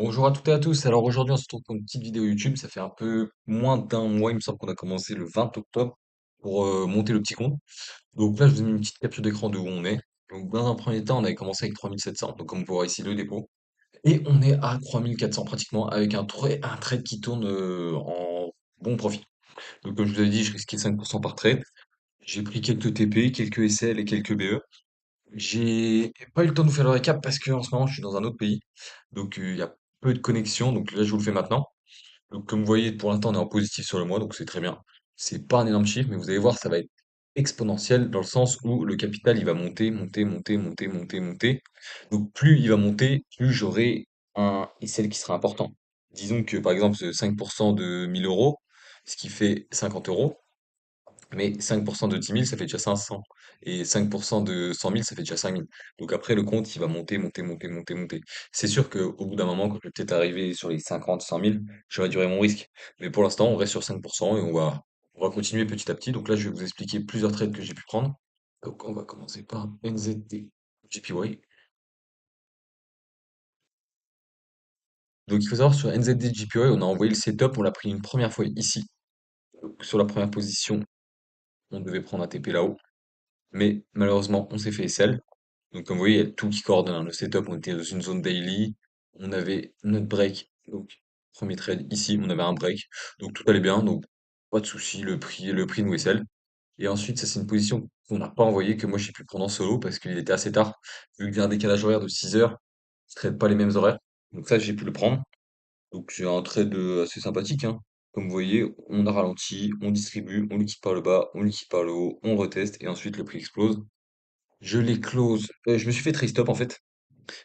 Bonjour à toutes et à tous. Alors aujourd'hui, on se retrouve pour une petite vidéo YouTube. Ça fait un peu moins d'un mois, il me semble qu'on a commencé le 20 octobre pour monter le petit compte. Donc là, je vous ai mis une petite capture d'écran de où on est. Donc dans un premier temps, on avait commencé avec 3700. Donc comme vous voyez ici, le dépôt. Et on est à 3400 pratiquement avec un trade qui tourne en bon profit. Donc comme je vous avais dit, je risquais 5% par trade. J'ai pris quelques TP, quelques SL et quelques BE. J'ai pas eu le temps de vous faire le récap parce que en ce moment, je suis dans un autre pays. Donc il y a peu de connexion. Donc là, je vous le fais maintenant. Donc, comme vous voyez, pour l'instant, on est en positif sur le mois, donc c'est très bien. C'est pas un énorme chiffre, mais vous allez voir, ça va être exponentiel dans le sens où le capital, il va monter, monter, monter, monter, monter, monter. Donc, plus il va monter, plus j'aurai un ICL qui sera important. Disons que, par exemple, ce 5% de 1000 euros, ce qui fait 50 euros, mais 5% de 10 000, ça fait déjà 500. Et 5% de 100 000, ça fait déjà 5 000. Donc après, le compte, il va monter, monter, monter, monter, monter. C'est sûr qu'au bout d'un moment, quand je vais peut-être arriver sur les 50, 100 000, je réduirai mon risque. Mais pour l'instant, on reste sur 5% et on va continuer petit à petit. Donc là, je vais vous expliquer plusieurs trades que j'ai pu prendre. Donc on va commencer par NZD JPY. Donc il faut savoir, sur NZD JPY, on a envoyé le setup, on l'a pris une première fois ici. Donc, sur la première position, on devait prendre un TP là-haut. Mais malheureusement, on s'est fait SL. Donc comme vous voyez, il y a tout qui coordonne, hein. Le setup, on était dans une zone daily, on avait notre break, donc premier trade ici, on avait un break, donc tout allait bien, donc pas de souci, le prix nous SL. Et ensuite, ça c'est une position qu'on n'a pas envoyée, que moi j'ai pu prendre en solo parce qu'il était assez tard, vu qu'il y a un décalage horaire de 6 heures, je trade pas les mêmes horaires. Donc ça j'ai pu le prendre. Donc j'ai un trade assez sympathique, hein. Comme vous voyez, on a ralenti, on distribue, on liquide par le bas, on liquide par le haut, on reteste et ensuite le prix explose. Je les close. Je me suis fait trade stop en fait,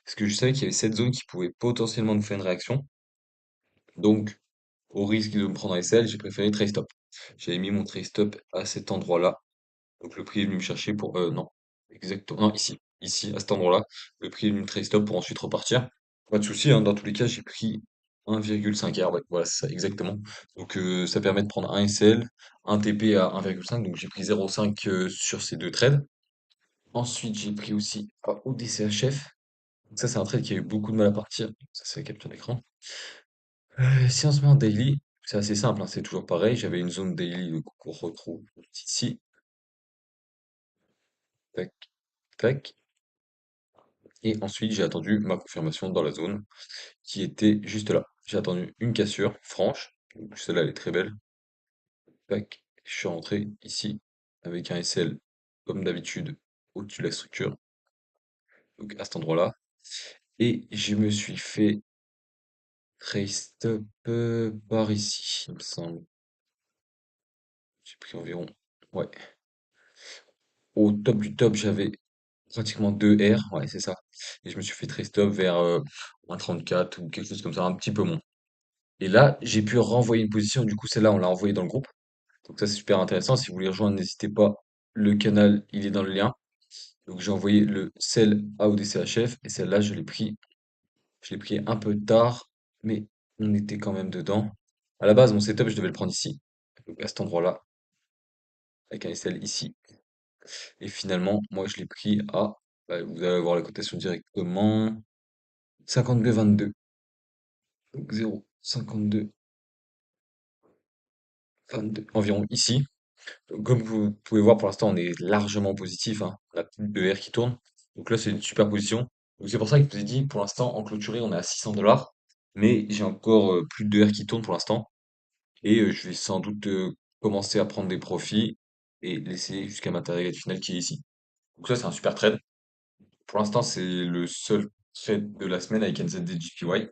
parce que je savais qu'il y avait cette zone qui pouvait potentiellement nous faire une réaction. Donc, au risque de me prendre un SL, j'ai préféré trade stop. J'avais mis mon trade stop à cet endroit-là. Donc le prix est venu me chercher pour. Non, exactement. Non, ici. Ici, à cet endroit-là. Le prix est venu me trade stop pour ensuite repartir. Pas de souci, hein, dans tous les cas, j'ai pris 1,5 R. Ouais, voilà, c'est ça, exactement. Donc ça permet de prendre un SL, un TP à 1,5. Donc j'ai pris 0,5 sur ces deux trades. Ensuite, j'ai pris aussi un ODCHF. Donc ça, c'est un trade qui a eu beaucoup de mal à partir. Ça, c'est la capture d'écran. Si on se met en daily, c'est assez simple, hein, c'est toujours pareil. J'avais une zone daily qu'on retrouve ici. Tac, tac. Et ensuite, j'ai attendu ma confirmation dans la zone qui était juste là. J'ai attendu une cassure franche. Donc celle-là, elle est très belle. Tac. Je suis rentré ici avec un SL comme d'habitude au-dessus de la structure. Donc à cet endroit-là. Et je me suis fait trace stop par ici, il me semble. J'ai pris environ. Ouais. Au top du top, j'avais pratiquement 2 R, ouais, c'est ça. Et je me suis fait très stop vers 1,34 ou quelque chose comme ça, un petit peu moins. Et là, j'ai pu renvoyer une position. Du coup, celle-là, on l'a envoyée dans le groupe. Donc ça, c'est super intéressant. Si vous voulez rejoindre, n'hésitez pas. Le canal, il est dans le lien. Donc j'ai envoyé celle AODCHF et celle-là, je l'ai pris un peu tard, mais on était quand même dedans. À la base, mon setup, je devais le prendre ici, donc à cet endroit-là, avec un SL ici. Et finalement, moi, je l'ai pris à, bah, vous allez voir la cotation directement, 52,22. Donc 0,52, 22, environ ici. Donc, comme vous pouvez voir, pour l'instant, on est largement positif, hein. On a plus de R qui tourne. Donc là, c'est une super position. Donc c'est pour ça que je vous ai dit, pour l'instant, en clôturé, on est à 600 $. Mais j'ai encore plus de R qui tourne pour l'instant. Et je vais sans doute commencer à prendre des profits et laisser jusqu'à ma target finale qui est ici. Donc ça, c'est un super trade. Pour l'instant, c'est le seul trade de la semaine avec NZD-JPY.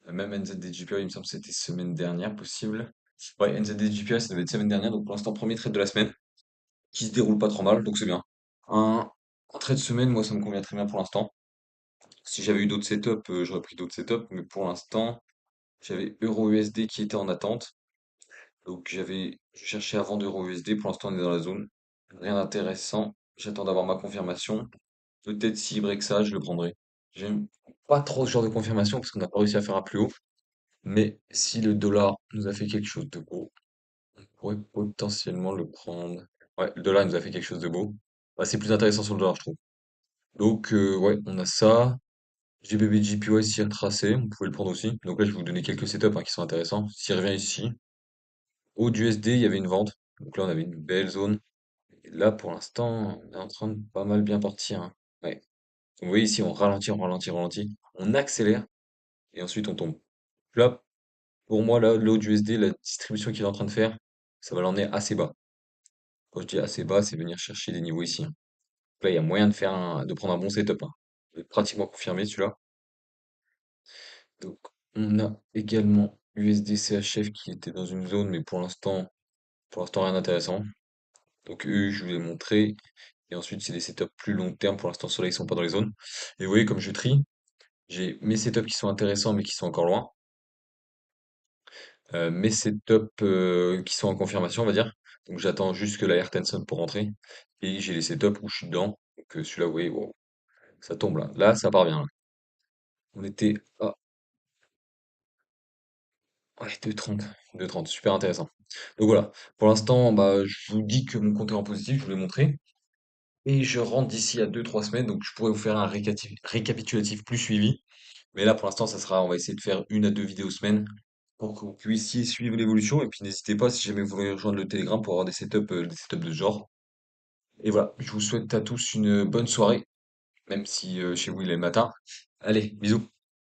Même NZD-JPY, il me semble que c'était semaine dernière possible. Ouais, NZD-JPY, ça devait être semaine dernière. Donc pour l'instant, premier trade de la semaine qui se déroule pas trop mal, donc c'est bien. Un, un trade semaine, moi, ça me convient très bien pour l'instant. Si j'avais eu d'autres setups, j'aurais pris d'autres setups. Mais pour l'instant, j'avais Euro-USD qui était en attente. Donc je cherchais à vendre Euro-USD. Pour l'instant, on est dans la zone. Rien d'intéressant. J'attends d'avoir ma confirmation. Peut-être s'il break ça, je le prendrai. J'aime pas trop ce genre de confirmation parce qu'on n'a pas réussi à faire un plus haut. Mais si le dollar nous a fait quelque chose de beau, on pourrait potentiellement le prendre. Ouais, le dollar nous a fait quelque chose de beau. Bah, c'est plus intéressant sur le dollar, je trouve. Donc, ouais, on a ça. GBB GPY s'y a tracé, vous pouvez le prendre aussi. Donc là, je vais vous donner quelques setups hein, qui sont intéressants. S'il revient ici, haut d'USD, il y avait une vente. Donc là, on avait une belle zone. Et là, pour l'instant, on est en train de pas mal bien partir, hein. Ouais. Vous voyez ici, on ralentit, on ralentit, on ralentit. On accélère et ensuite on tombe. Là, pour moi, là, l'eau d'USD, la distribution qu'il est en train de faire, ça va l'emmener assez bas. Quand je dis assez bas, c'est venir chercher des niveaux ici, hein. Donc là, il y a moyen de de prendre un bon setup, hein. Il est pratiquement confirmé celui-là. Donc, on a également USD CHF qui était dans une zone, mais pour l'instant, rien d'intéressant. Donc, eux, je vous ai montré. Et ensuite, c'est des setups plus long terme. Pour l'instant, ceux-là, ils sont pas dans les zones. Et vous voyez, comme je trie, j'ai mes setups qui sont intéressants, mais qui sont encore loin. Mes setups qui sont en confirmation, on va dire. Donc, j'attends juste que la air sonne pour rentrer. Et j'ai les setups où je suis dedans. Donc, celui-là, vous voyez, wow, ça tombe là. Là, ça part bien, là. On était à ouais, 2,30. 2,30, super intéressant. Donc voilà, pour l'instant, bah, je vous dis que mon compte est en positif, je vous l'ai montré. Et je rentre d'ici à 2 3 semaines, donc je pourrais vous faire un récapitulatif plus suivi. Mais là, pour l'instant, ça sera, on va essayer de faire 1 à 2 vidéos semaine pour que vous puissiez suivre l'évolution. Et puis n'hésitez pas, si jamais vous voulez rejoindre le Telegram pour avoir des setups de ce genre. Et voilà, je vous souhaite à tous une bonne soirée, même si chez vous il est le matin. Allez, bisous.